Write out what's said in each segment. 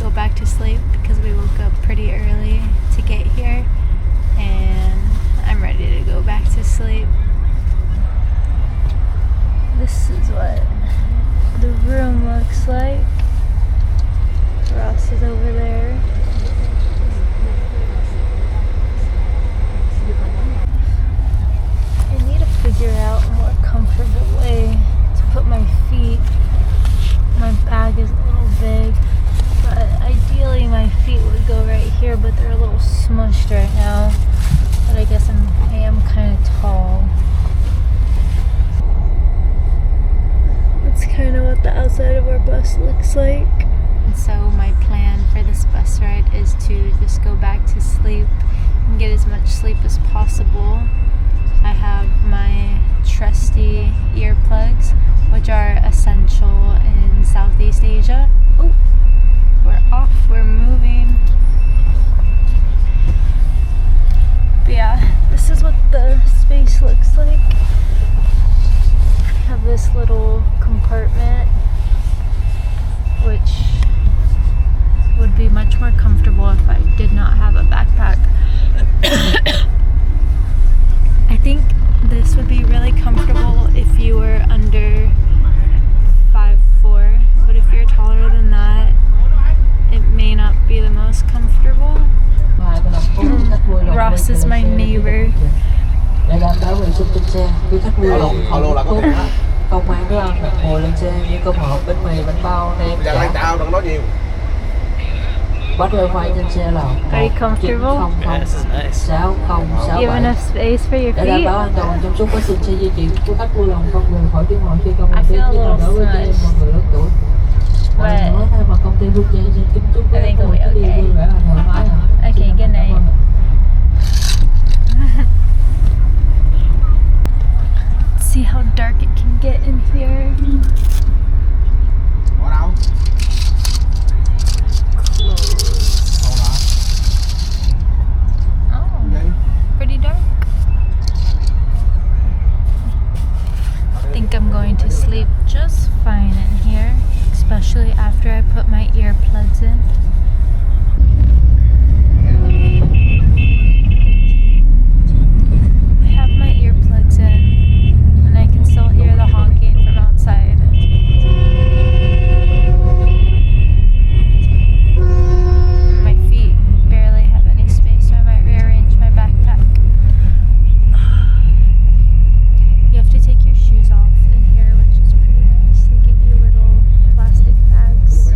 go back to sleep because we woke up pretty early to get here, and I'm ready to go back to sleep. This is what the room looks like. Ross is over there. I need to figure out a more comfortable way to put my feet. My bag is a little big, but ideally my feet would go right here, but they're a little smushed right now. But I guess I am kind of tall. That's kind of what the outside of our bus looks like. And so my plan for this bus ride is to just go back to sleep and get as much sleep as possible. I have my trusty earplugs, which are essential in Southeast Asia. Oh, we're off, we're moving. But yeah, this is what the space looks like. I have this little compartment, which would be much more comfortable if I did not have a backpack. I think this would be really comfortable if you were under 5'4", but if you're taller than that, it may not be the most comfortable. Ross is my neighbor. Để đảm bảo vệ sinh trên xe, quý khách vui lòng không mang thức ăn hoặc ngồi lên xe như cơm hộp, bánh mì, bánh bao, nem, chả. Đừng nói nhiều. Bắt wifi trên xe là 1900606. You have enough space for your Để đảm bảo feet? an toàn trong suốt quá trình xe di chuyển, quý khách vui lòng không ngừng khỏi tiếng hỏi khi công I ty feel a chỉ little là đối với trẻ em và người lớn tuổi. But Nói thay mặt công ty Phương Trang xin kính chúc quý khách một chuyến đi vui vẻ và thoải mái ạ. okay, good night. See how dark it can get in here. Ở đâu? Oh, pretty dark. I think I'm going to sleep just fine in here, especially after I put my earplugs in. I have my earplugs in, and I can still hear the honking from outside. My feet barely have any space, so I might rearrange my backpack. You have to take your shoes off in here, which is pretty nice. They give you little plastic bags to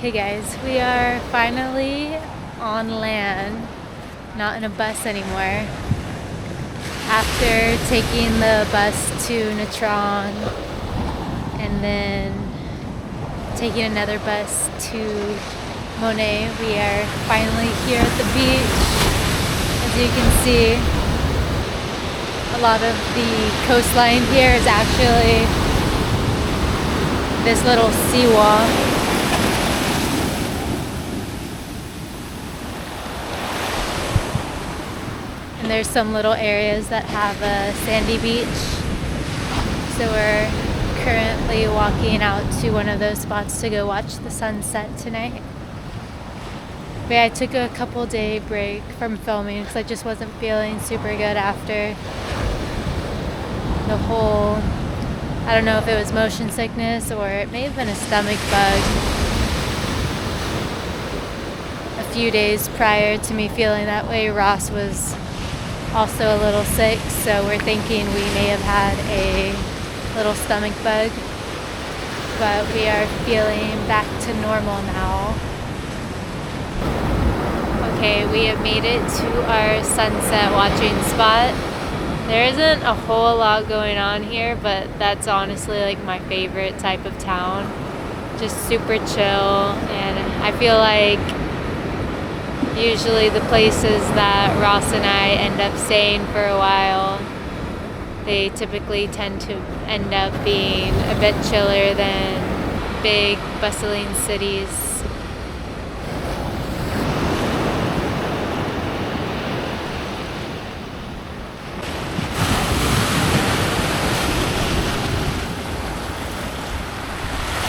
Hey guys, we are finally on land, not in a bus anymore. After taking the bus to Nha Trang and then taking another bus to Mui Ne, we are finally here at the beach. As you can see, a lot of the coastline here is actually this little seawall. And there's some little areas that have a sandy beach. So we're currently walking out to one of those spots to go watch the sunset tonight. But yeah, I took a couple day break from filming because I just wasn't feeling super good after the whole, I don't know if it was motion sickness or it may have been a stomach bug. A few days prior to me feeling that way, Ross was also a little sick, so we're thinking we may have had a little stomach bug. But we are feeling back to normal now. Okay, we have made it to our sunset watching spot. There isn't a whole lot going on here, but that's honestly like my favorite type of town. Just super chill, and I feel like usually the places that Ross and I end up staying for a while, they typically tend to end up being a bit chiller than big bustling cities.